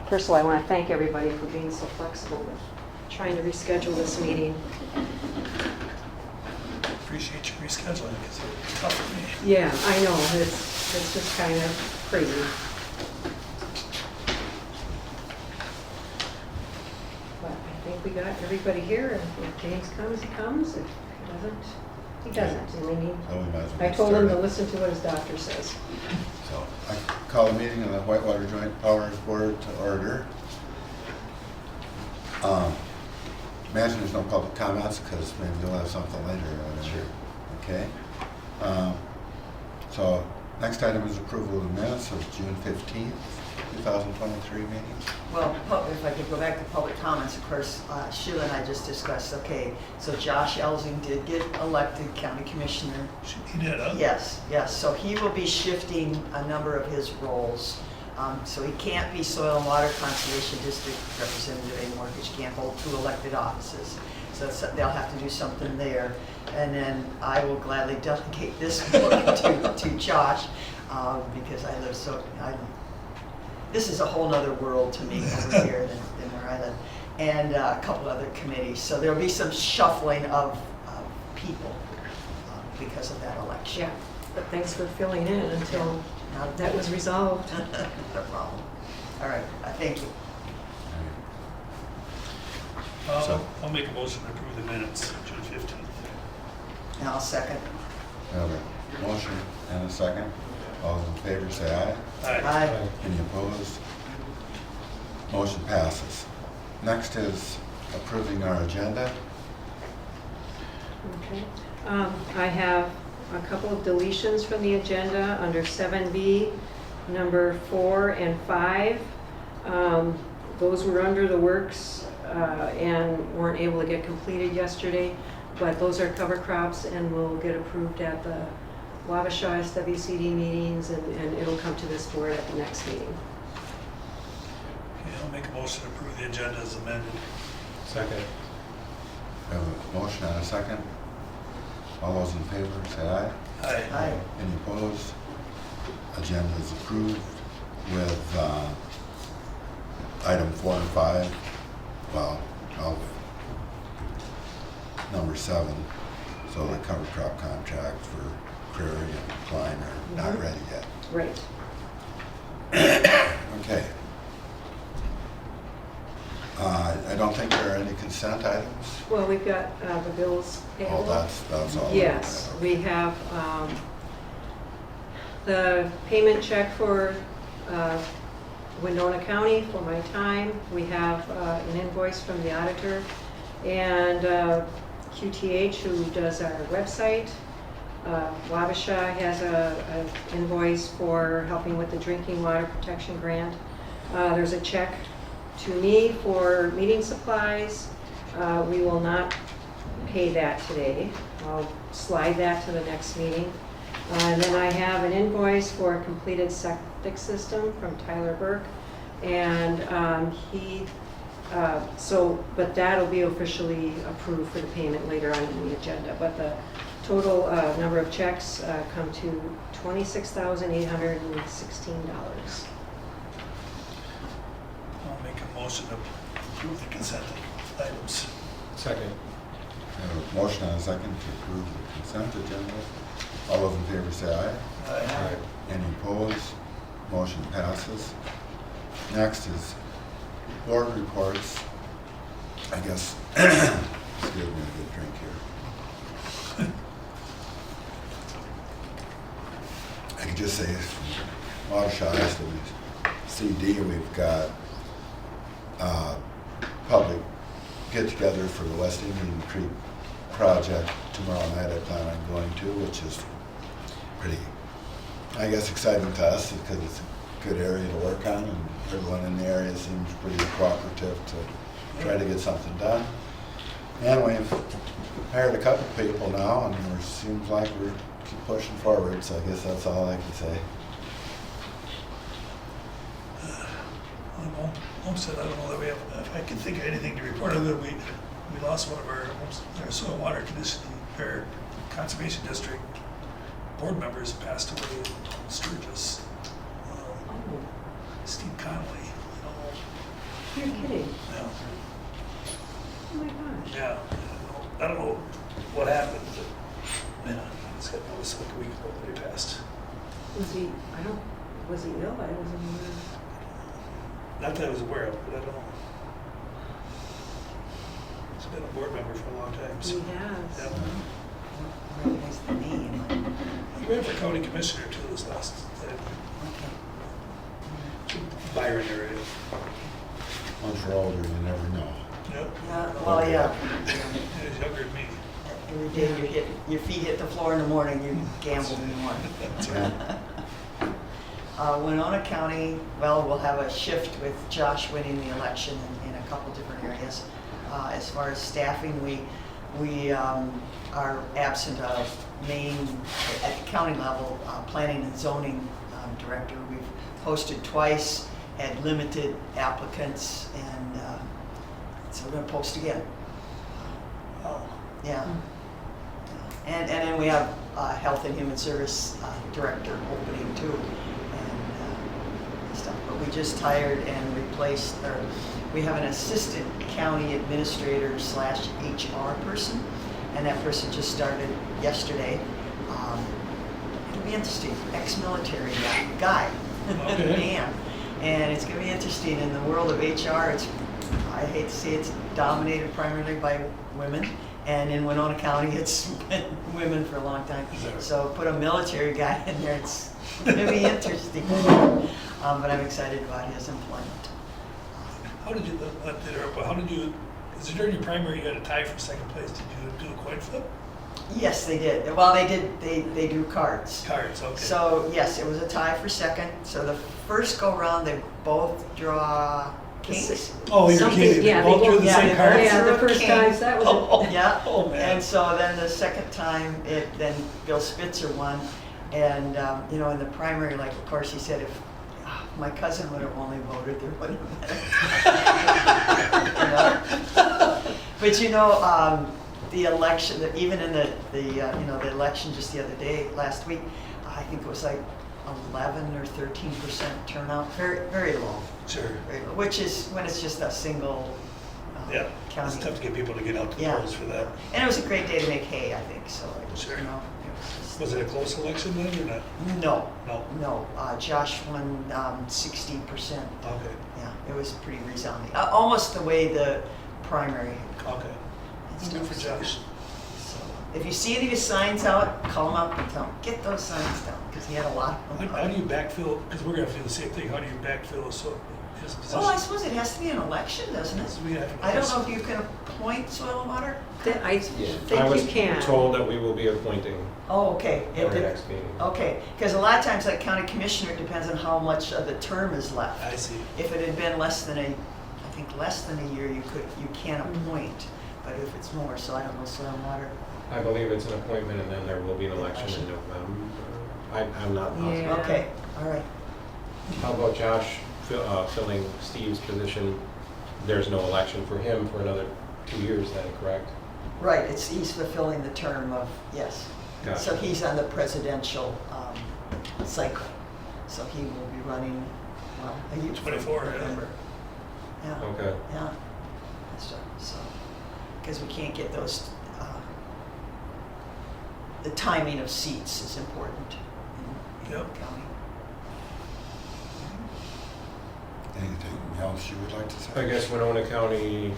First of all, I want to thank everybody for being so flexible with trying to reschedule this meeting. Appreciate you rescheduling because it's tough for me. Yeah, I know, it's just kind of crazy. But I think we got everybody here, and if James comes, he comes. If he doesn't, he doesn't. I mean, So we might as well I get told him to started. listen to what his doctor says. So I call the meeting of the Whitewater Joint Powers Board to order. Imagine there's no public comments because maybe you'll have something later or whatever. Sure. Okay. So next item is approval of the minutes of June 15th, 2023 meeting. Well, if I could go back to public comments, of course, Sheila and I just discussed, okay, so Josh Elsing did get elected county commissioner. He did, huh? Yes, yes, so he will be shifting a number of his roles. So he can't be Soil and Water Conservation District representative anymore because you can't hold 2 elected offices. So they'll have to do something there. And then I will gladly delegate this to Josh because I live this is a whole nother world to me over here than where I live. And a couple other committees. So there'll be some shuffling of people because of that election. Yeah, but thanks for filling in until that was resolved. No problem. All right, thank you. I'll make a motion to approve the minutes, June 15th. And I'll second. We have a motion and a second. All those in favor say aye. Aye. Any opposed? Motion passes. Next is approving our agenda. Okay. I have a couple of deletions from the agenda under 7B, number 4 and 5. Those were under the works and weren't able to get completed yesterday, but those are cover crops and will get approved at the Wabasha SWCD meetings, and it'll come to this board at the next meeting. Okay, I'll make a motion to approve the agenda as amended. Second. We have a motion and a second. All those in favor say aye. Aye. Aye. Any opposed? Agenda is approved with item 4 and 5, well, of number 7. So the cover crop contract for Prairie and Klein are not ready yet. Right. Okay. I don't think there are any consent items. Well, we've got the bills payable. Oh, that's all. Yes, we have the payment check for Winona County for my time. We have an invoice from the auditor, and QTH, who does our website. Wabasha has an invoice for helping with the drinking water protection grant. There's a check to me for meeting supplies. We will not pay that today. I'll slide that to the next meeting. And then I have an invoice for a completed septic system from Tyler Burke. And but that'll be officially approved for the payment later on in the agenda. But the total number of checks come to $26,816. I'll make a motion to approve the consent items. Second. We have a motion and a second to approve the consent agenda. All those in favor say aye. Aye. Any opposed? Motion passes. Next is board reports. I guess, excuse me, a good drink here. I could just say from Wabasha SWCD, we've got public get-together for the West Indian Creek project tomorrow night. I plan on going to, which is pretty, I guess, exciting to us because it's a good area to work on, and everyone in the area seems pretty cooperative to try to get something done. And we've hired a couple people now, and it seems like we're keep pushing forward, so I guess that's all I can say. Homestead, I don't know that we have, if I can think of anything to report other than we lost one of our soil and water conditioning, or conservation district board members passed away in Sturgis. Steve Conley, You're kidding. yeah. Oh my gosh. Yeah, I don't know what happened, but, yeah, it's got noticed like a week ago that he passed. Was he, was he ill? I wasn't aware. Not that I was aware of, but I don't know. He's been a board member for a long time, so. He has. Yeah. Recognize the name. He ran for county commissioner too this last time, Okay. Byron area. Once you're older, you never know. Yep. Yeah, well, yeah. He's younger than me. Every day your feet hit the floor in the morning, you gamble more. Yeah. Winona County, well, we'll have a shift with Josh winning the election in a couple different areas. As far as staffing, we are absent of main, at the county level, planning and zoning director. We've posted twice, had limited applicants, and so we're going to post again. Oh, Yeah. And then we have Health and Human Service Director opening too, and stuff. But we just hired and replaced, or we have an assistant county administrator / HR person, and that person just started yesterday. It'll be interesting, ex-military guy, Okay. man. And it's going to be interesting in the world of HR. I hate to say it's dominated primarily by women. And in Winona County, it's been women for a long time. So put a military guy in there, it's going to be interesting. But I'm excited about his employment. how did you, how did you, is it during your primary you got a tie for second place? Did you do a coin flip? Yes, they did. Well, they do cards. Cards, okay. So yes, it was a tie for second. So the first go round, they both draw kings. Oh, you're Something- kidding. yeah, They both they drew both- the yeah, same they card? both- Yeah, the Through first king. times, that was it. Yeah. Oh, man. And so then the second time, then Bill Spitzer won. And, in the primary, like, of course, he said, if my cousin would have only voted, there would have been. But, the election, even in the election just the other day, last week, I think it was like 11 or 13% turnout, very, very low. Sure. Very low, which is when it's just a single Yeah, county. it's tough to get people to get out to the Yeah. polls for that. And it was a great day to make hay, I think, so, Sure. it was just. Was it a close election then or not? No, No? no, Josh won 60%. Okay, Yeah, it was pretty resounding, almost the way the primary. okay. and Good stuff. for Josh. So, if you see any of his signs out, call him up and tell him, get those signs down, because he had a lot of them. How do you backfill, because we're gonna do the same thing, how do you backfill his position? Well, I suppose it has to be an election, doesn't it? So we have- I don't know if you can appoint soil and water. I I think was you can. told that we will be appointing Oh, okay. at our next meeting. Okay, because a lot of times like county commissioner, it depends on how much of the term is left. I see. If it had been less than I think less than a year, you can appoint, but if it's more, so I don't know, soil and water. I believe it's an appointment and then there will be an election in November. I'm not positive. Yeah. Okay, all right. How about Josh filling Steve's position? There's no election for him for another 2 years then, correct? Right, he's fulfilling the term of, yes. Gotcha. So he's on the presidential cycle. So he will be running, well, a year. 24, yeah. November. Yeah. Okay. Yeah, so, because we can't get those, the timing of seats is important in Yep. the county. Anything else you would like to say? I guess Winona County,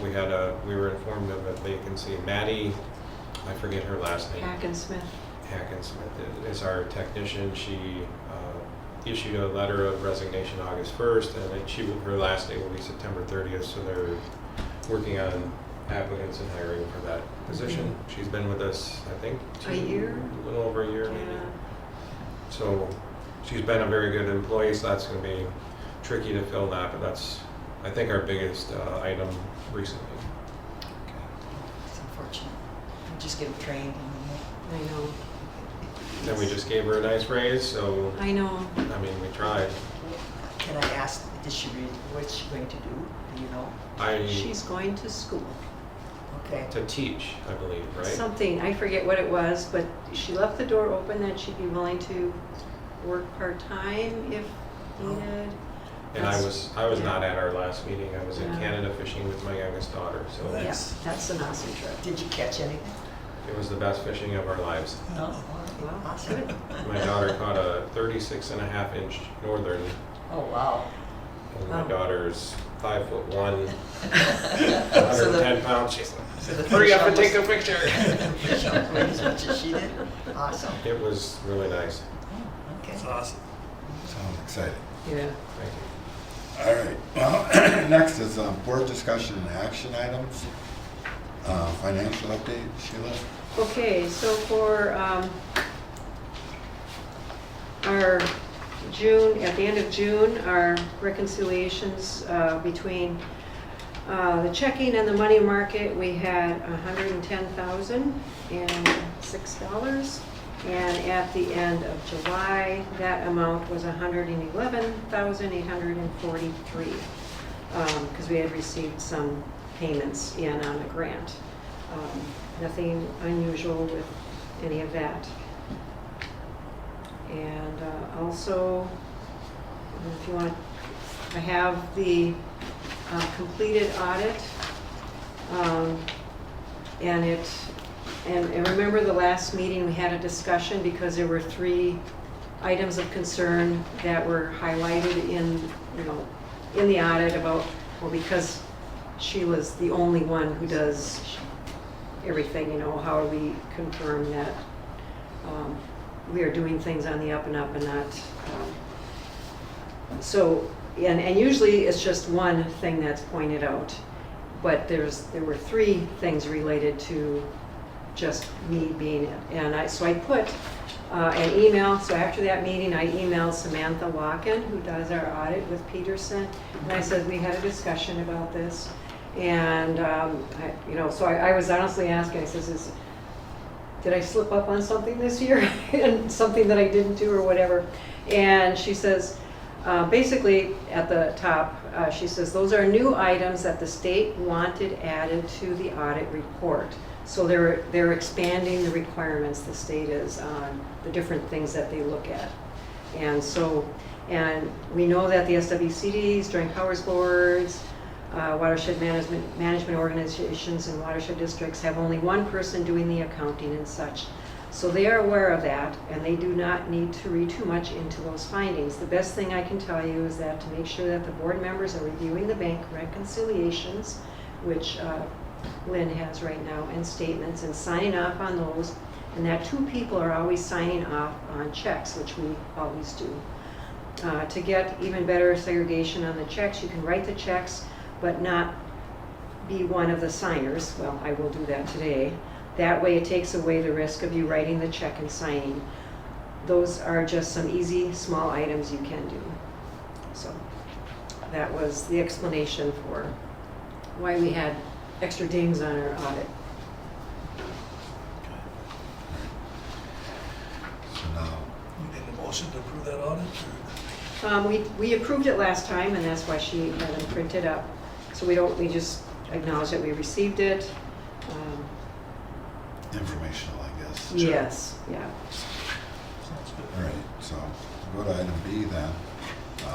we were informed of a vacancy. Maddie, I forget her last name. Hackensmith. Hackensmith is our technician. She issued a letter of resignation August 1st, and then her last day will be September 30th, so they're working on applicants and hiring for that position. She's been with us, I think, A year? a little over a year maybe. Yeah. So she's been a very good employee, so that's going to be tricky to fill that, but that's, I think, our biggest item recently. It's unfortunate. You just get them trained and I know. Then we just gave her a nice raise, so, I know. I mean, we tried. can I ask, did she read, what's she going to do? Do you know? She's going to school. Okay. To teach, I believe, right? Something, I forget what it was, but she left the door open that she'd be willing to work part-time if completed. And I was Yeah. not at our last meeting. I was in Yeah. Canada fishing with my youngest daughter, so Nice. Yeah, that's an awesome trip. Did you catch anything? it was the best fishing of our lives. No. Wow, Awesome. good. My daughter caught a 36.5-inch northern, Oh, wow. and my Wow. daughter's 5'1", So the- 110 pounds. She's so the like, hurry up and fish take a picture. Fish almost weighed as much as she did? Awesome. It was really nice. Okay. That's awesome. Sounds exciting. Yeah. Thank you. All right, well, next is board discussion and action items. Financial update, Sheila? Okay, so for our June, at the end of June, our reconciliations between the checking and the money market, we had $110,006. And at the end of July, that amount was $111,843, because we had received some payments in on a grant. Nothing unusual with any of that. And also, if you want, I have the completed audit. And remember the last meeting, we had a discussion because there were 3 items of concern that were highlighted in the audit about, well, because Sheila's the only one who does everything, how do we confirm that we are doing things on the up and up and not, so, and usually it's just one thing that's pointed out, but there were 3 things related to just me being it. And so I put an email, so after that meeting, I emailed Samantha Locken, who does our audit with Peterson, and I said, we had a discussion about this. And, so I was honestly asking, I says, did I slip up on something this year? And something that I didn't do or whatever. And she says, basically at the top, she says, those are new items that the state wanted added to the audit report. So they're expanding the requirements the state is on the different things that they look at. And so, and we know that the SWCDs, joint powers boards, watershed management organizations and watershed districts have only one person doing the accounting and such. So they are aware of that, and they do not need to read too much into those findings. The best thing I can tell you is that to make sure that the board members are reviewing the bank reconciliations, which Lynn has right now, and statements, and signing off on those, and that 2 people are always signing off on checks, which we always do. To get even better segregation on the checks, you can write the checks, but not be one of the signers. Well, I will do that today. That way it takes away the risk of you writing the check and signing. Those are just some easy, small items you can do. So that was the explanation for why we had extra dings on our audit. So now, You need a motion to approve that audit? We approved it last time, and that's why she had them printed up. So we just acknowledge that we received it. informational, I guess. Yes, yeah. Sounds good. All right, so we'll go to item B then.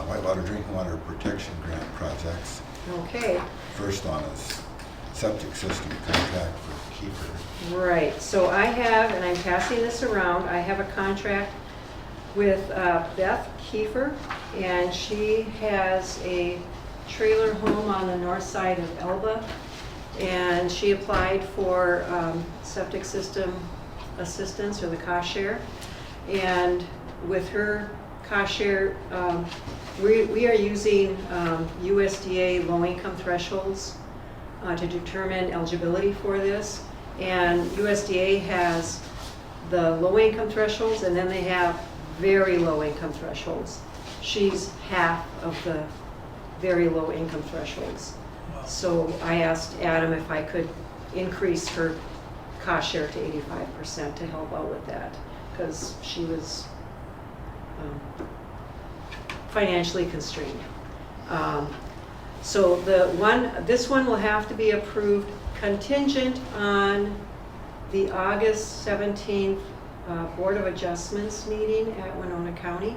Whitewater Drinking Water Protection Grant Projects. Okay. First one is septic system contract for Kiefer. Right, so I have, and I'm passing this around, I have a contract with Beth Kiefer, and she has a trailer home on the north side of Elba, and she applied for septic system assistance, or the cost share, and with her cost share, we are using USDA low-income thresholds to determine eligibility for this. And USDA has the low-income thresholds, and then they have very low-income thresholds. She's half of the very low-income thresholds. Wow. So I asked Adam if I could increase her cost share to 85% to help out with that, because she was financially constrained. So this one will have to be approved contingent on the August 17th Board of Adjustments meeting at Winona County.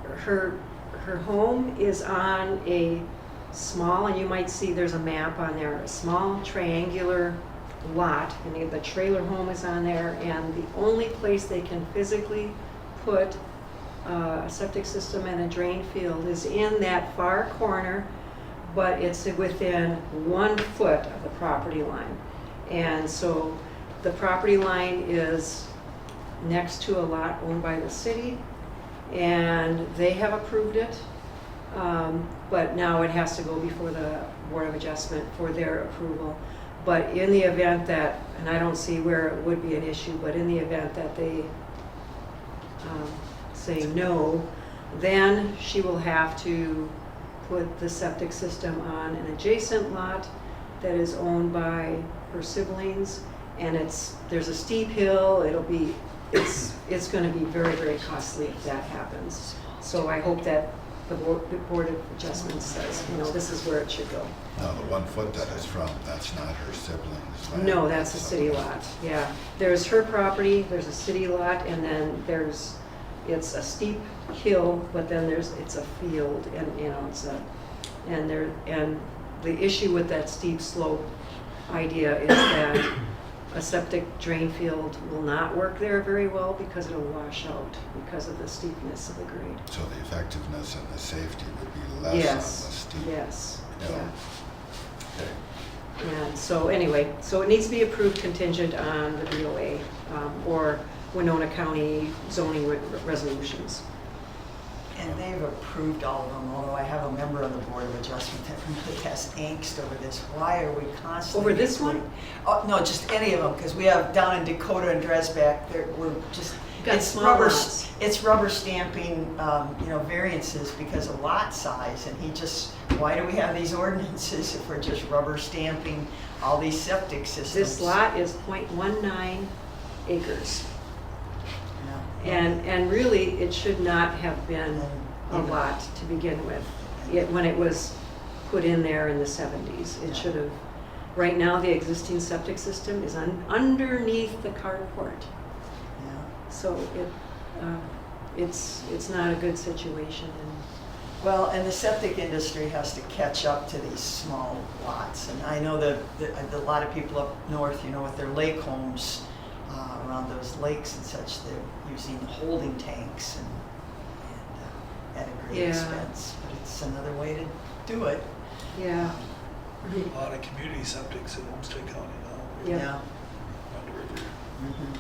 her home is on a small, and you might see there's a map on there, a small triangular lot, and the trailer home is on there, and the only place they can physically put a septic system and a drain field is in that far corner, but it's within 1 foot of the property line. And so the property line is next to a lot owned by the city, and they have approved it. But now it has to go before the Board of Adjustment for their approval. But in the event that, and I don't see where it would be an issue, but in the event that they say no, then she will have to put the septic system on an adjacent lot that is owned by her siblings, and there's a steep hill. It's going to be very, very costly if that happens. So I hope that the Board of Adjustment says, this is where it should go. No, the 1 foot that is from, that's not her siblings' land. No, that's a city lot, yeah. There's her property, there's a city lot, and then it's a steep hill, but then it's a field, and and the issue with that steep slope idea is that a septic drain field will not work there very well because it'll wash out because of the steepness of the grade. So the effectiveness and the safety would be less on the steep. Yes, Yeah. yeah. Okay. And so anyway, so it needs to be approved contingent on the BOA or Winona County zoning resolutions. And they've approved all of them, although I have a member on the Board of Adjustment that really has angst over this. Why are we constantly... Over this one? Oh, no, just any of them, because we have down in Dakota and Dresbach, we're just... Got It's small rubber, lots. it's rubber stamping, variances because of lot size, and why do we have these ordinances if we're just rubber stamping all these septic systems? This lot is 0.19 acres. Yeah. And really, it should not have been a lot to begin with. When it was put in there in the 70s, it should have. Right now, the existing septic system is underneath the carport, Yeah. so it's not a good situation. Well, and the septic industry has to catch up to these small lots. And I know that a lot of people up north, with their lake homes, around those lakes and such, they're using holding tanks and at a great Yeah. expense. But it's another way to do it. Yeah. A lot of community septics in Homestead County now. Yeah. Yeah. On the river. Mhm.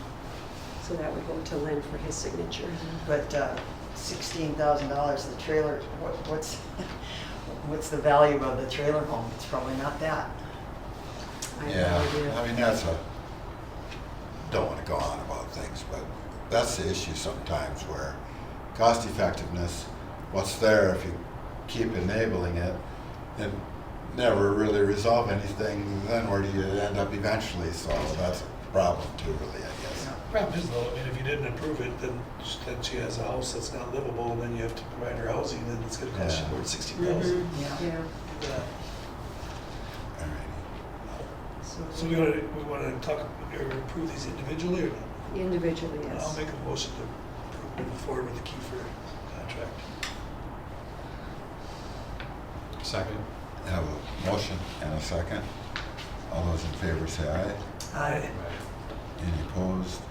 So that would go to Lynn for his signature. But $16,000, the trailer, what's the value of the trailer home? It's probably not that. I have no Yeah, idea. I mean, don't want to go on about things, but that's the issue sometimes where cost effectiveness, what's there if you keep enabling it and never really resolve anything, then where do you end up eventually? So that's a problem too, really, I guess. Problem is though, if you didn't approve it, then she has a house that's not livable, and then you have to provide her housing, and it's gonna cost you Yeah. more than $60,000. Mhm. Yeah. Yeah. Alrighty. So we wanna talk, or approve these individually, or not? Individually, I'll yes. make a motion to move forward with the Kiefer contract. Second. I have a motion and a second. All those in favor say aye. Aye. Any opposed?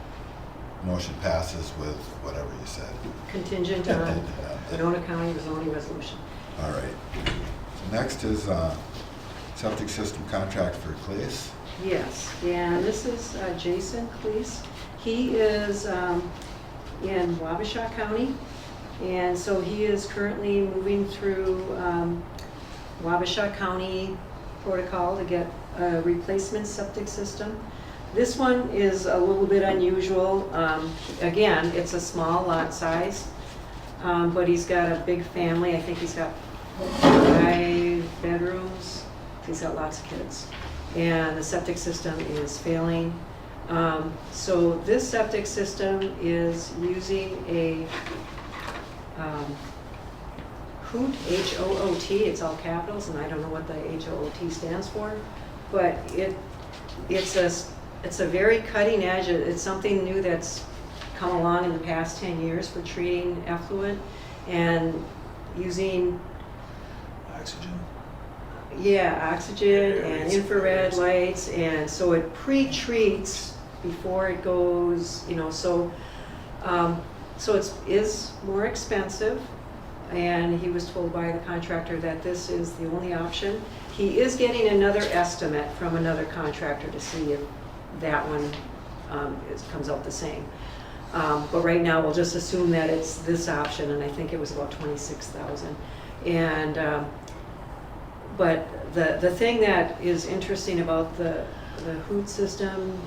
Motion passes with whatever you said. Contingent on Winona County zoning resolution. All right. So next is septic system contract for Cleese. Yes, and this is Jason Cleese. He is in Wabasha County, and so he is currently moving through Wabasha County protocol to get a replacement septic system. This one is a little bit unusual. Again, it's a small lot size, but he's got a big family. I think he's got 5 bedrooms. He's got lots of kids. And the septic system is failing. So this septic system is using a HOOT, H-O-O-T, it's all capitals, and I don't know what the H-O-O-T stands for, but it's a very cutting edge. It's something new that's come along in the past 10 years for treating effluent. and using, Oxygen. yeah, oxygen and Aerates. infrared lights, and so it pre-treats before it goes, so it is more expensive, and he was told by the contractor that this is the only option. He is getting another estimate from another contractor to see if that one comes out the same. But right now, we'll just assume that it's this option, and I think it was about $26,000. And but the thing that is interesting about the HOOT system,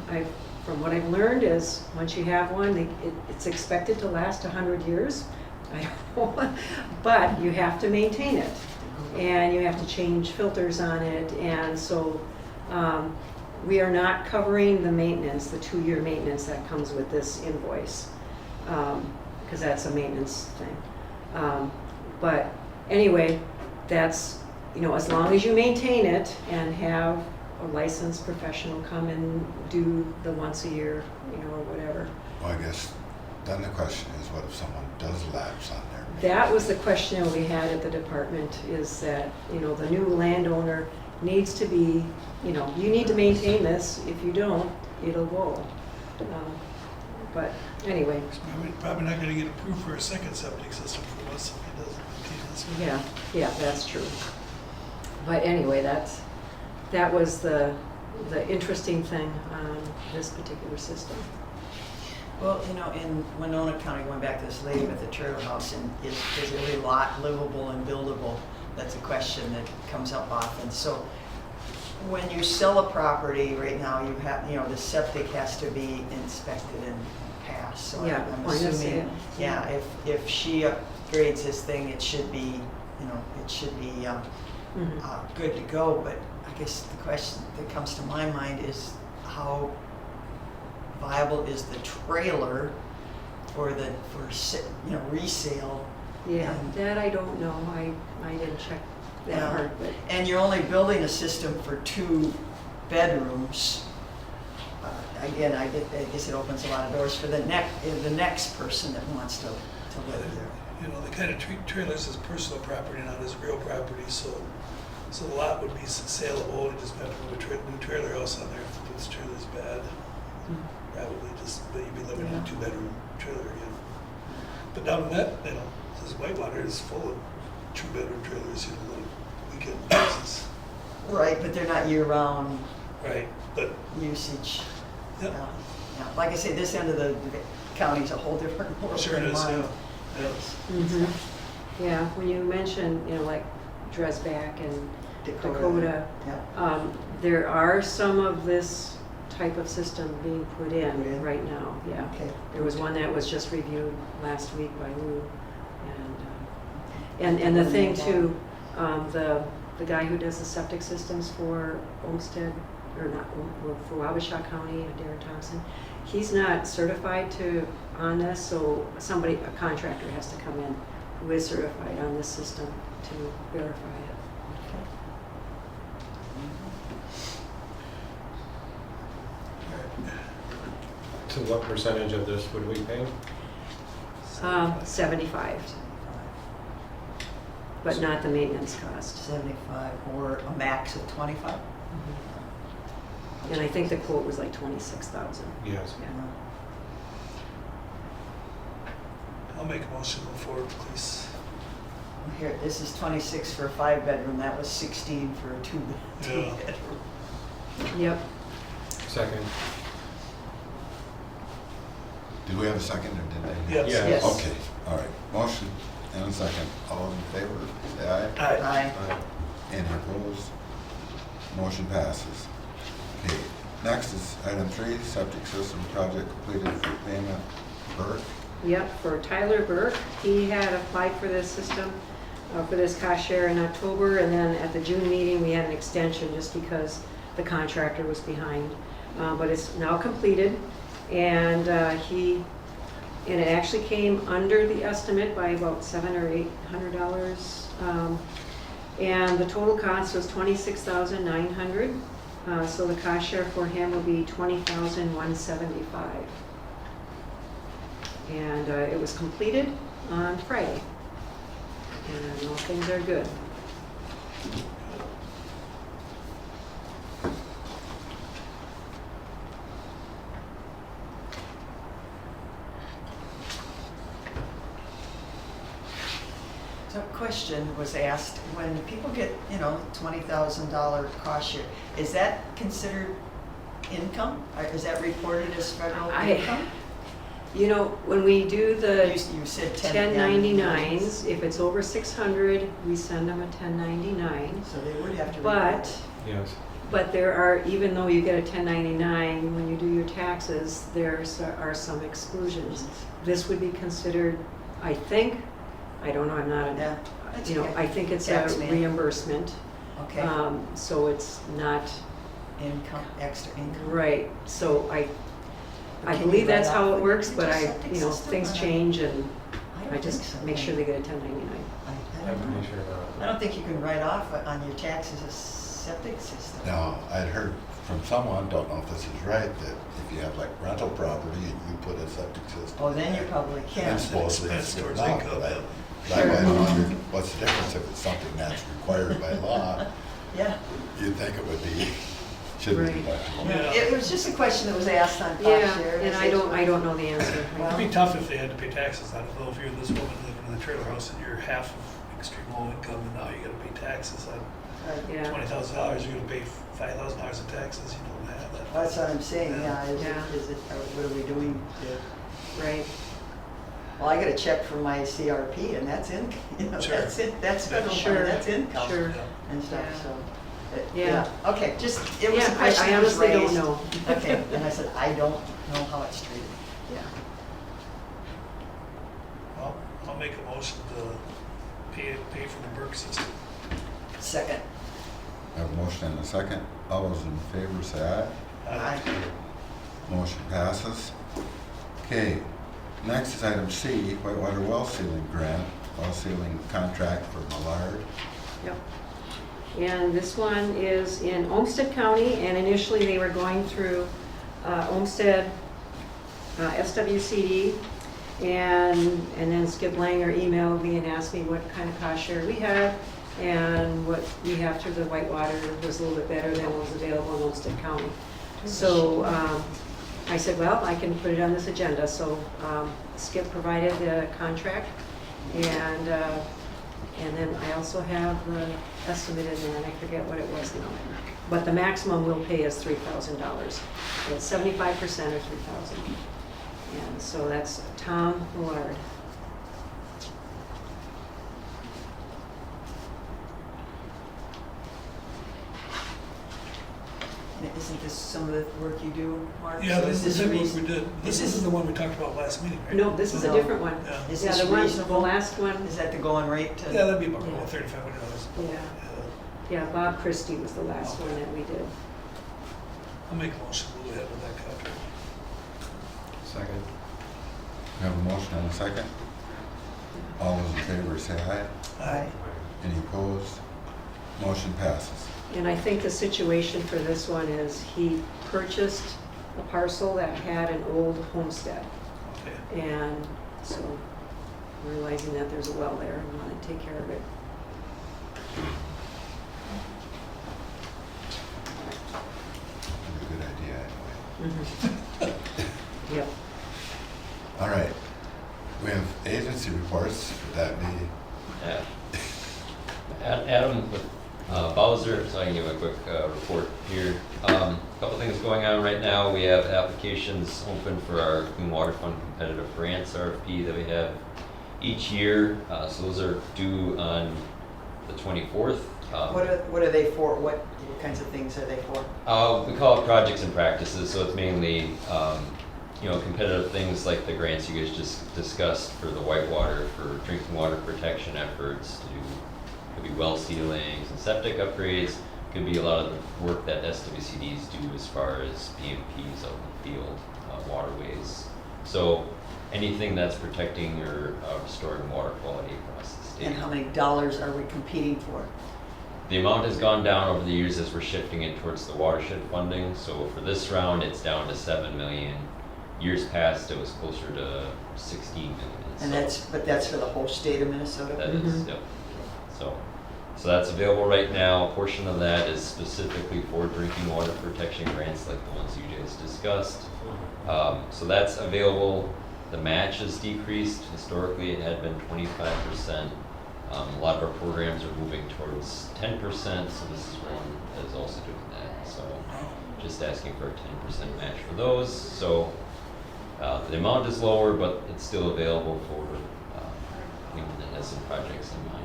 from what I've learned, is once you have one, it's expected to last 100 years. I don't know, but you have to maintain it, and you have to change filters on it, and so we are not covering the maintenance, the 2-year maintenance that comes with this invoice, because that's a maintenance thing. But anyway, that's, as long as you maintain it and have a licensed professional come and do the once a year, or whatever. Well, I guess then the question is, what if someone does lapse on their maintenance? That was the question we had at the department, is that, the new landowner needs to be, you need to maintain this. If you don't, it'll go. But anyway, Probably not gonna get approved for a second septic system for us if he doesn't maintain this one. yeah, that's true. But anyway, that was the interesting thing on this particular system. Well, in Winona County, going back to this lady with the trailer house, and is every lot livable and buildable? That's a question that comes up often. So when you sell a property right now, you have, the septic has to be inspected and passed. So Yeah, I'm point of assuming, sale. yeah, if she upgrades this thing, it should be, good to go. But I guess the question that comes to my mind is, how viable is the trailer for resale? Yeah, And- that I don't know. I didn't check that Yeah. part, but And you're only building a system for 2 bedrooms. Again, I guess it opens a lot of doors for the next person that wants to live there. They kind of treat trailers as personal property, not as real property, so the lot would be saleable, and just have to put a new trailer house on there if this trailer's bad. Probably just, that you'd be living in a Yeah. 2-bedroom trailer again. But down in that, this Whitewater is full of 2-bedroom trailers, little weekend houses. Right, but they're not year-round Right, but, usage. yeah, Yeah. Like I say, this end of the county's a whole different world sure it than is, mine. yeah. yeah, when you mention, like Dresbach and Dakota. Dakota, Yeah. there are some of this type of system being put Put in in? right now, yeah. Okay. There was one that was just reviewed last week by Lou, and the thing too, the guy who does the septic systems for Olmsted, or not, for Wabasha County, Darren Thompson, he's not certified on this, so a contractor has to come in who is certified on this system to verify it. So what percentage of this would we pay? 75, but not the maintenance cost. 75 or a max of 25? And I think the quote was like 26,000. Yes. Yeah. I'll make a motion to move forward, please. Here, this is 26 for a 5-bedroom, that was 16 for a 2-bedroom. Yep. Second. Did we have a second or did I? Yes. Yeah. Yes. Okay, all right. Motion and a second. All in favor, say aye. Aye. Aye. Any opposed? Motion passes. Okay, next is item 3, septic system project completed for payment. Burke. Yep, for Tyler Burke. He had applied for this system, for this cost share in October, and then at the June meeting, we had an extension just because the contractor was behind. But it's now completed, and it actually came under the estimate by about $700 or $800. And the total cost was $26,900. So the cost share for him will be $20,175. And it was completed on Friday. and all things are good. So a question was asked, when people get, $20,000 cost share, is that considered income? Or is that reported as federal income? When we do You the you said 1099s, if it's over 600, we send them a 1099. So they would have to report But, it. Yes. but there are, even though you get a 1099, when you do your taxes, there are some exclusions. This would be considered, I think, I don't know, I'm not, Yeah, that's okay. I think it's a Tax man. reimbursement. Okay, So it's not, income, extra income. right, so I But can believe you write that's how off it works, your but septic system things or- change, and don't I just think so. make sure they get a 1099. I I'm don't know. pretty sure not. I don't think you can write off on your taxes a septic system. Now, I'd heard from someone, don't know if this is right, that if you have like rental property and you put a septic system. Oh, then you there, probably then can. supposedly Expense it's towards not, income, but yeah. I might wonder what's the difference if it's something that's required by law. Yeah. You'd think it would be, should be Right. deductible. Yeah. It was just a question that was asked on cost Yeah, share. and I don't know the answer. It'd be tough if they had to pay taxes on it, though, if you're this woman living in a trailer house and you're half of extreme low income, and now you gotta pay taxes on Yeah, $20,000, you're gonna pay $5,000 in taxes, you don't have that. That's what I'm saying, yeah, Yeah. what are we doing to, right. well, I get a check from my CRP and that's Sure. that's it, that's federal money, Sure, that's income. sure. Yeah. And stuff, Yeah. so, Yeah. okay, just, it was a Yeah, question I that was honestly don't raised. know. Okay, and I said, I don't know how it's treated. Yeah. Well, I'll make a motion to pay for the Burke system. Second. I have a motion and a second. All those in favor say aye. Motion passes. Okay, next is item C, Whitewater well sealing grant, well sealing contract for Millard. Yep. And this one is in Olmsted County, and initially they were going through Olmsted SWCD, and then Skip Langer emailed me and asked me what kind of cost share we had, and what we have through the Whitewater was a little bit better than what was available in Olmsted County. So I said, well, I can put it on this agenda. So Skip provided the contract, and then I also have the estimate in there, and I forget what it was now. But the maximum we'll pay is $3,000. It's 75% or $3,000. And so that's Tom Millard. Isn't this some of the work you do, Mark? Yeah, So this is this what we reason- did. This is the one we talked about last meeting, right? No, this is a No. different one. Yeah. Is Yeah, this the one, the reasonable? last one, Is that the going rate to? Yeah, that'd be about Yeah. $3,500. yeah, yeah, Bob Christie was the last one that we did. I'll make a motion to go ahead with that contract. Second. I have a motion and a second. All those in favor say aye. Aye. Any opposed? Motion passes. And I think the situation for this one is he purchased a parcel that had an old homestead. Okay. And so realizing that there's a well there, we want to take care of it. That's a good idea anyway. Yep. All right. We have agency reports. Would that be? Yeah. Adam with Bowser, so I can give a quick report here. Couple things going on right now. We have applications open for our Clean Water Fund competitive grants RFP that we have each year. So those are due on the 24th. What are they for? What kinds of things are they for? We call it projects and practices, so it's mainly competitive things like the grants you guys just discussed for the Whitewater, for drinking water protection efforts, could be well sealings and septic upgrades, could be a lot of the work that SWCDs do as far as PMPs out in the field, waterways. So anything that's protecting or restoring water quality across the state. And how many dollars are we competing for? The amount has gone down over the years as we're shifting it towards the watershed funding. So for this round, it's down to $7 million. Years past, it was closer to 16 million. And so that's for the whole state of Minnesota? that is, Mhm. yep. So that's available right now. A portion of that is specifically for drinking water protection grants like the ones you guys discussed. So that's available. The match has decreased. Historically, it had been 25%. A lot of our programs are moving towards 10%, so this is one that is also doing that. So just asking for a 10% match for those. So the amount is lower, but it's still available for anyone that has some projects in mind.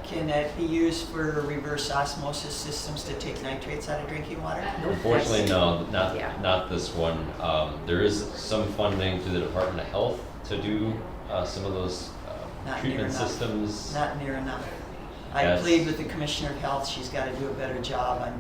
Can that be used for reverse osmosis systems to take nitrates out of drinking water? Unfortunately, no, Yeah. not this one. There is some funding through the Department of Health to do some of those Not treatment near enough. systems. Not near enough. I Yes. plead with the Commissioner of Health, she's got to do a better job on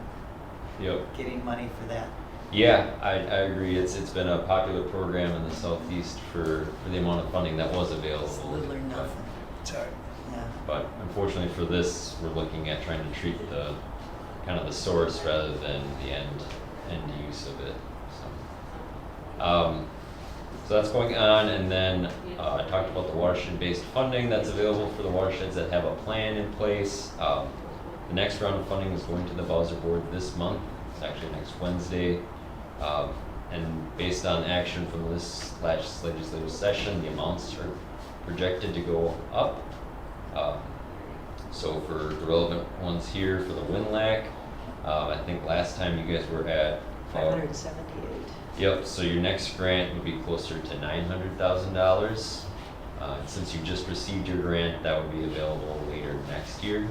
Yep. getting money for that. Yeah, I agree. It's been a popular program in the Southeast for the amount of funding that was available. It's little or nothing, Sorry. yeah. But unfortunately for this, we're looking at trying to treat the kind of the source rather than the end use of it. So that's going on, and then I talked about the watershed-based funding that's available for the watersheds that have a plan in place. The next round of funding is going to the Bowser Board this month. It's actually next Wednesday. And based on action from this last legislative session, the amounts are projected to go up. So for the relevant ones here, for the WinLAC, I think last time you guys were at 578. Yep, so your next grant would be closer to $900,000. And since you just received your grant, that would be available later next year.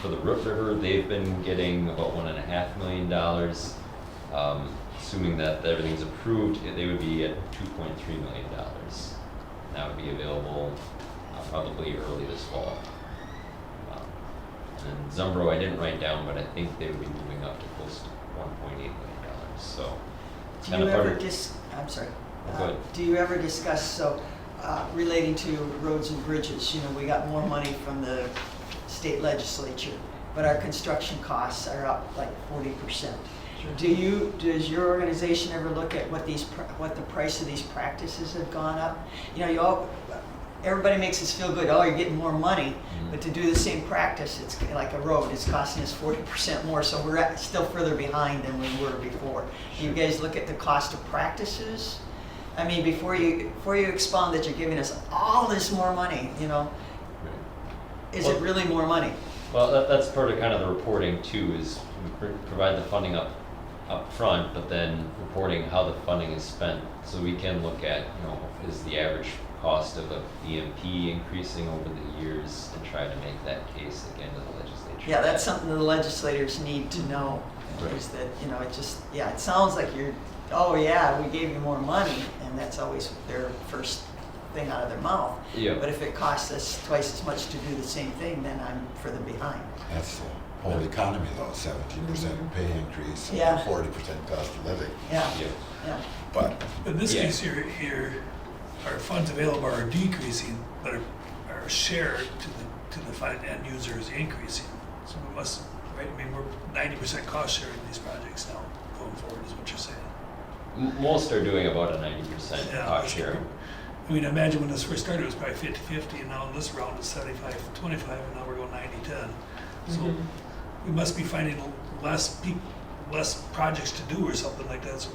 For the Root River, they've been getting about $1.5 million. Assuming that everything's approved, they would be at $2.3 million. That would be available probably early this fall. And Zumbro, I didn't write down, but I think they would be moving up to close to $1.8 million. So Do kind you of part ever of I'm sorry. Oh, go ahead. Do you ever discuss, relating to roads and bridges, we got more money from the state legislature, but our construction costs are up like 40%. Does your organization ever look at what the price of these practices have gone up? Everybody makes us feel good, you're getting more money, but to do the same practice, it's like a road, it's costing us 40% more, so we're still further behind than we were before. Do you guys look at the cost of practices? I mean, before you expound that you're giving us all this more money, is it really more money? Well, that's part of kind of the reporting too, is we provide the funding up front, but then reporting how the funding is spent, so we can look at, is the average cost of a BMP increasing over the years, and try to make that case again to the legislature. Yeah, that's something the legislators need to know, is that, it sounds like we gave you more money, and that's always their first thing out of their mouth. Yeah. But if it costs us twice as much to do the same thing, then I'm further behind. That's the whole economy though, 17% pay increase, and Yeah. 40% cost of living. Yeah, Yeah. yeah. But In this Yeah. case here, our funds available are decreasing, but our share to the fund end user is increasing. So we must, right, I mean, we're 90% cost sharing these projects now going forward, is what you're saying. Most are doing about a 90% Yeah, cost that's share. good. I mean, imagine when this first started, it was probably 50-50, and now in this round it's 75-25, and now we're going 90-10. So we must be finding less projects to do or something like that. So,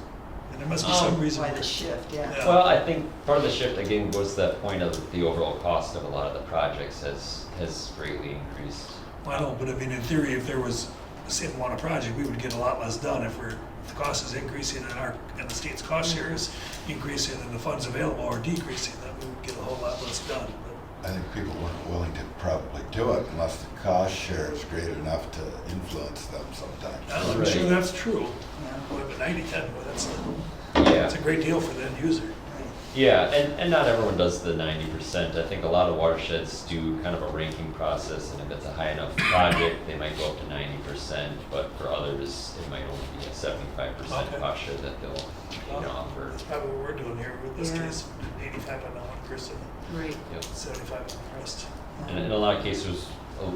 and there must be some reason. By the shift, yeah. Yeah. Well, I think part of the shift again goes to that point of the overall cost of a lot of the projects has greatly increased. Well, I know, but I mean, in theory, if there was the same amount of project, we would get a lot less done if the cost is increasing and the state's cost share is increasing and the funds available are decreasing, then we would get a whole lot less done. I think people weren't willing to probably do it unless the cost share is great enough to influence them sometimes. But I'm Right. sure that's true. Yeah. Boy, but 90-10, boy, that's Yeah. a great deal for the end user. Right. Yeah, and not everyone does the 90%. I think a lot of watersheds do kind of a ranking process, and if it's a high enough project, they might go up to 90%, but for others, it might only be a 75% Okay. cost share that they'll offer. That's probably what we're doing here with this Yeah. case, 85 on the one person, Right. Yep. 75 on the rest. And in a lot of cases,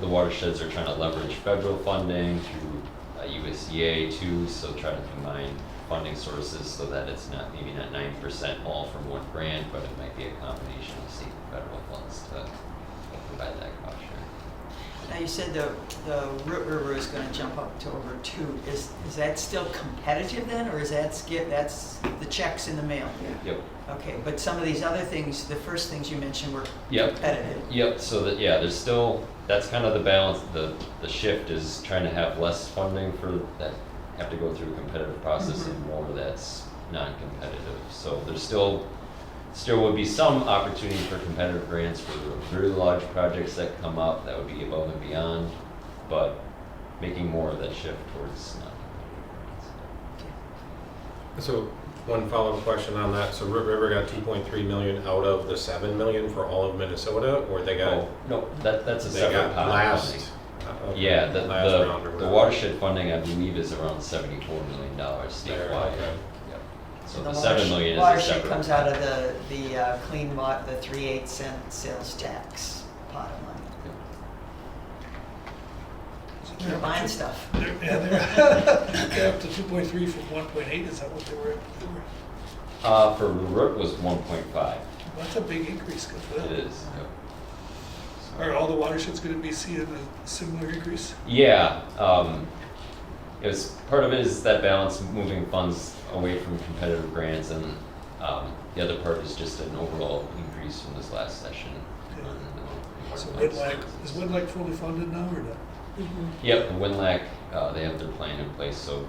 the watersheds are trying to leverage federal funding through USDA too, so try to combine funding sources so that it's not, maybe not 9% all from one grant, but it might be a combination of state and federal funds to help provide that cost share. Now, you said the Root River is gonna jump up to over 2. Is that still competitive then, or is that's the checks in the mail? Yep. Okay, but some of these other things, the first things you mentioned were Yep. competitive. Yep, so that, yeah, there's still, that's kind of the balance, the shift is trying to have less funding for that, have to go through a competitive process and more that's non-competitive. So there's still would be some opportunity for competitive grants for really large projects that come up that would be above and beyond, but making more of that shift towards non-competitive grants. So one follow-up question on that. So Root River got 2.3 million out of the 7 million for all of Minnesota, or they got? Oh, no, that's a they separate got pot of last. funding. Okay, Yeah, last round or the whatever. watershed funding, I believe, is around $74 million There, statewide. okay. Yep. So And the the 7 million is a watershed separate. comes out of the clean water, the 3/8 cent sales tax pot of money. They're buying stuff. They're up to 2.3 from 1.8, is that what they were at? For Root was 1.5. That's a big increase, good for It them. is. Yep. Are all the watersheds gonna be seeing a similar increase? Yeah, it was, part of it is that balance, moving funds away from competitive grants, and the other part is just an overall increase from this last session. Okay. on So the Woodlack, is Woodlack fully funded now or not? Yep, and Winlac, they have their plan in place, so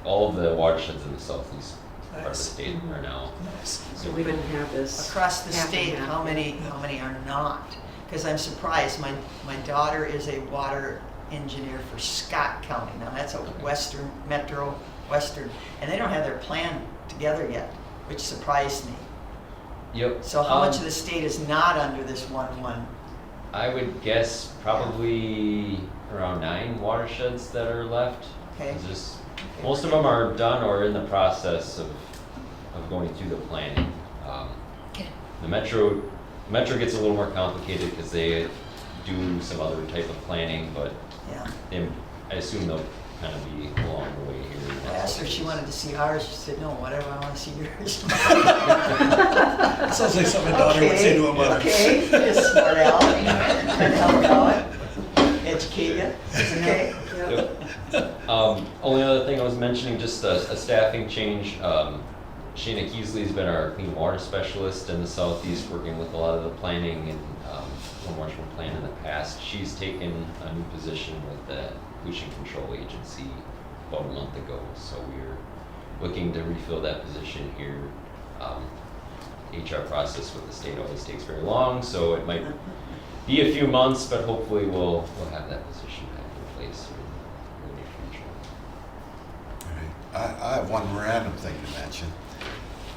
all of the watersheds in the southeast part of the Nice. state are now. Nice. So we don't have this. Across the half and state, half. how many are not? Because I'm surprised, my daughter is a water engineer for Scott County. Now, that's a western, metro, western, and they don't have their plan together yet, which surprised me. Yep. So how much of the state is not under this 1-1? I would guess probably around 9 watersheds that are left. Okay. It's just, most of them are done or in the process of going through the planning. Okay. The metro gets a little more complicated because they do some other type of planning, but Yeah. I assume they'll kind of be along the way here. I asked her if she wanted to see ours. She said, no, whatever, I want to see yours. Sounds like something a daughter would say to a mother. Okay, you're smart Al. Help out. Educate you. It's okay. Yep. Only other thing I was mentioning, just a staffing change. Shayna Keesley's been our clean water specialist in the southeast, working with a lot of the planning and Warm Marshall Plan in the past. She's taken a new position with the Pollution Control Agency about a month ago, so we're looking to refill that position here. HR process with the state always takes very long, so it might be a few months, but hopefully we'll have that position back in place in the near future. I have one random thing to mention.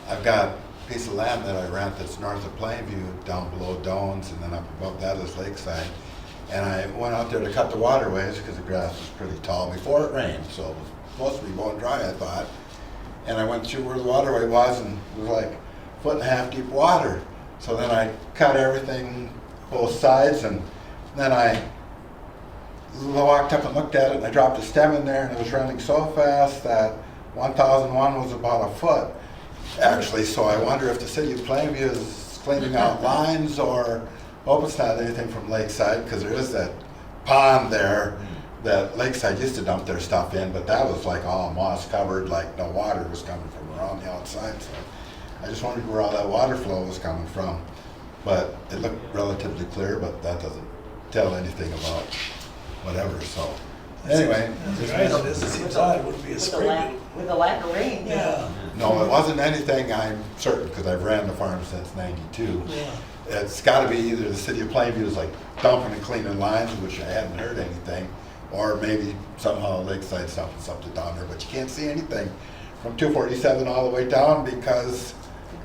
I've got a piece of land that I rent that's north of Plainview, down below Dones, and then up above that is Lakeside. And I went out there to cut the waterways because the grass was pretty tall before it rained, so it was supposed to be going dry, I thought. And I went through where the waterway was, and it was like 1.5 feet deep water. So then I cut everything, both sides, and then I walked up and looked at it, and I dropped a stem in there, and it was running so fast that 1001 was about a foot, actually. So I wonder if the city of Plainview is cleaning out lines, or hope it's not anything from Lakeside, because there is that pond there that Lakeside used to dump their stuff in, but that was like all moss covered, like no water was coming from around the outside. So I just wondered where all that water flow was coming from. But it looked relatively clear, but that doesn't tell anything about whatever, so. Anyway. As dry as it is, it seems odd, it wouldn't be a spring. With a lack of rain, Yeah. No, it wasn't anything, I'm certain, because I've ran the farm since '92. Yeah. It's gotta be either the city of Plainview is like dumping and cleaning lines, which I hadn't heard anything, or maybe somehow Lakeside dumping something down there, but you can't see anything from 247 all the way down because,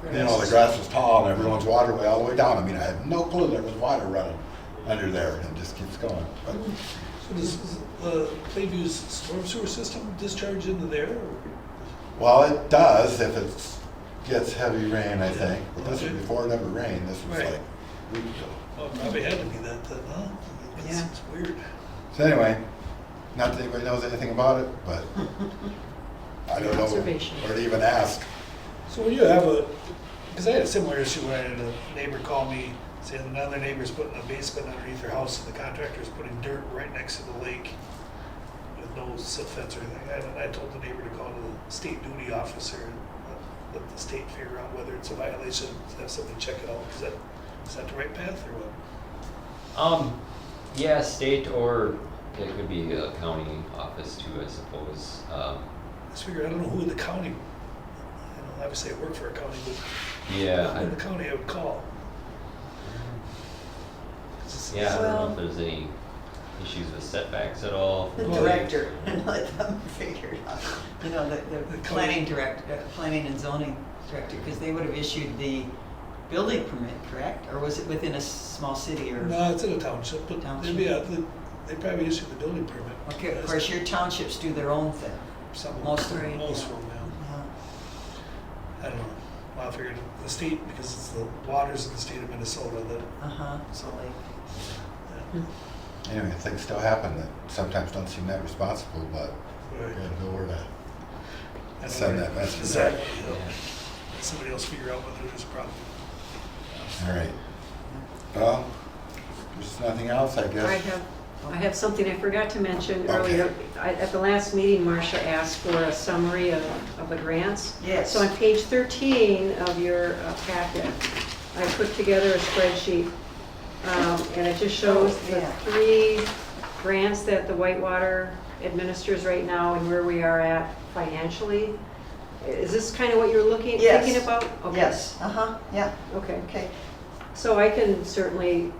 you know, the grass is tall and everyone's waterway all the way down. I mean, I had no clue there was water running under there, and it just keeps going. But So does Plainview's storm sewer system discharge into there? Or? well, it does if it gets heavy rain, I think. But this was before it ever rained. This was Right. like a week ago. Well, it probably had to be that then, huh? I mean, Yeah. It's weird. So anyway, not that anybody knows anything about it, but I don't know Observation. where to even ask. So when you have because I had a similar issue when I had a neighbor call me saying another neighbor's putting a basement underneath their house and the contractor's putting dirt right next to the lake with no silt fence or anything. And I told the neighbor to call the state duty officer and let the state figure out whether it's a violation, have somebody check it out. Is that the right path or what? Yeah, state or it could be a county office too, I suppose. I just figured, I don't know who in the county, obviously I work for a county, but Yeah, who in the county I would call. 'Cause it's- yeah, I don't know Well- if there's any issues with setbacks at all. The Well, director, and let them figure it out. You know, the planning director, planning and zoning director, because they would have issued the building permit, correct? Or was it within a small city or? No, it's in a township, but Township. they probably issued the building permit. Okay, of course, your townships do their own thing. Some of most them, of them, most yeah. of them, Yeah. yeah. I don't know. Well, I figured the state, because it's the waters in the state of Minnesota that, Uh-huh, so like, yeah. Anyway, things still happen that sometimes don't seem that responsible, but we Right. gotta know where to I don't send know. that message. Exactly. yeah. Yeah. Let somebody else figure out whether there's a problem. All right. Well, there's nothing else, I guess. I have something I forgot to mention Okay. earlier. At the last meeting, Marcia asked for a summary of the grants. yes. So on page 13 of your packet, I put together a spreadsheet, and it just shows Oh, the yeah. 3 grants that the Whitewater administers right now and where we are at financially. Is this kind of what you're Yes. thinking about? Okay. Yes, uh-huh, yeah, Okay. okay. So I can certainly,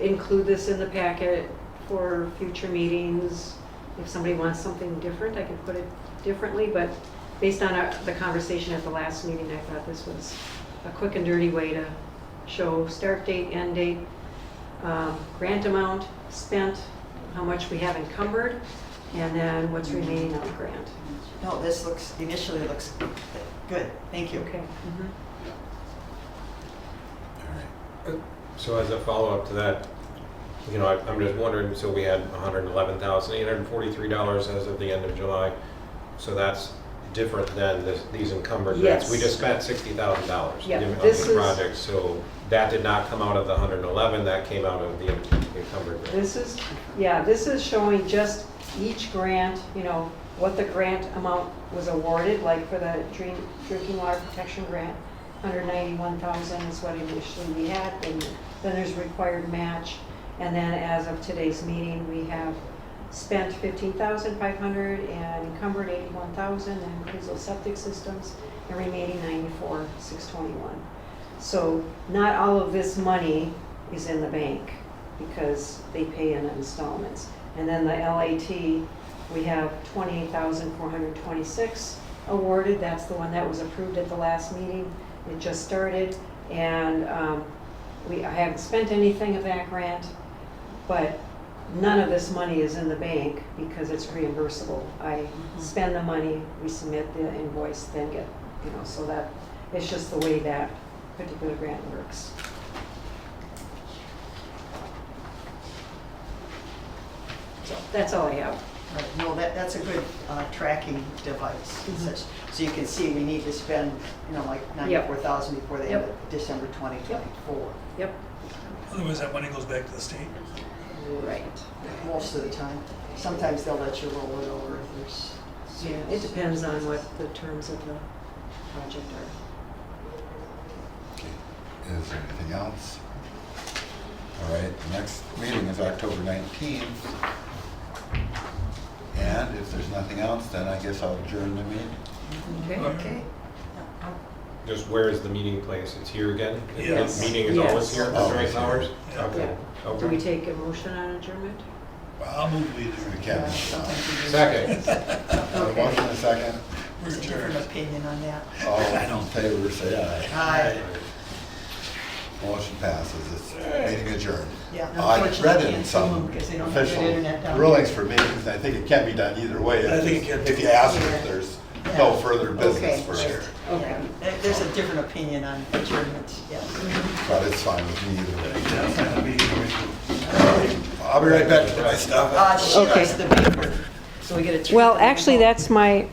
include this in the packet for future meetings. If somebody wants something different, I can put it differently, but based on the conversation at the last meeting, I thought this was a quick and dirty way to show start date, end date, grant amount spent, how much we have encumbered, and then what's remaining on the grant. No, this initially looks good, thank you. Okay. Mhm. All right. So as a follow-up to that, I'm just wondering, so we had $111,843 as of the end of July. So that's different than these encumbered grants. Yes. We just spent $60,000 Yeah, on this the is- project, so that did not come out of the 111, that came out of the encumbered grants. This is showing just each grant, what the grant amount was awarded, like for the drinking water protection grant, 191,000 is what initially we had, and then there's required match. And then as of today's meeting, we have spent 15,500 and encumbered 81,000, and includes those septic systems, and remaining 94,621. So not all of this money is in the bank because they pay in installments. And then the LAT, we have 28,426 awarded. That's the one that was approved at the last meeting. It just started, and I haven't spent anything of that grant, but none of this money is in the bank because it's reimbursable. I spend the money, we submit the invoice, then get, so that, it's just the way that particular grant works. So that's all I have. Right, no, that's a good tracking device. and such. So you can see we need to spend, like 94,000 before the end Yep. of December 2024. Yep. Otherwise, that money goes back to the state. Right. Most of the time. Sometimes they'll let you roll it over if there's. Yeah, it depends on what the terms of the project are. Okay. Is there anything else? All right, the next meeting is October 19th. And if there's nothing else, then I guess I'll adjourn the meeting. Okay? Okay. Just where is the meeting place? It's here again? Yes. The meeting is always Yes. here at the Always Joint here. Powers? Yeah. Okay. Do we Okay. take a motion on adjournment? Well, I'll move we We adjourn. can. Sometimes you do. Second. A motion and a second. There's a different opinion on that. All in favor, say aye. Aye. Motion passes. It's meeting adjourned. Yeah. I read Unfortunately, it in can't some zoom because they don't have good official internet down rulings for meetings, I think it can be done either way. I think it can. If you ask Yeah. if there's no further Okay. business for Sure. it. Okay. There's a different opinion on adjournments, yes. But it's fine with me either way. Definitely. I'll be right back to my stuff. She Okay. likes the paper, so we get a. Well, actually, that's my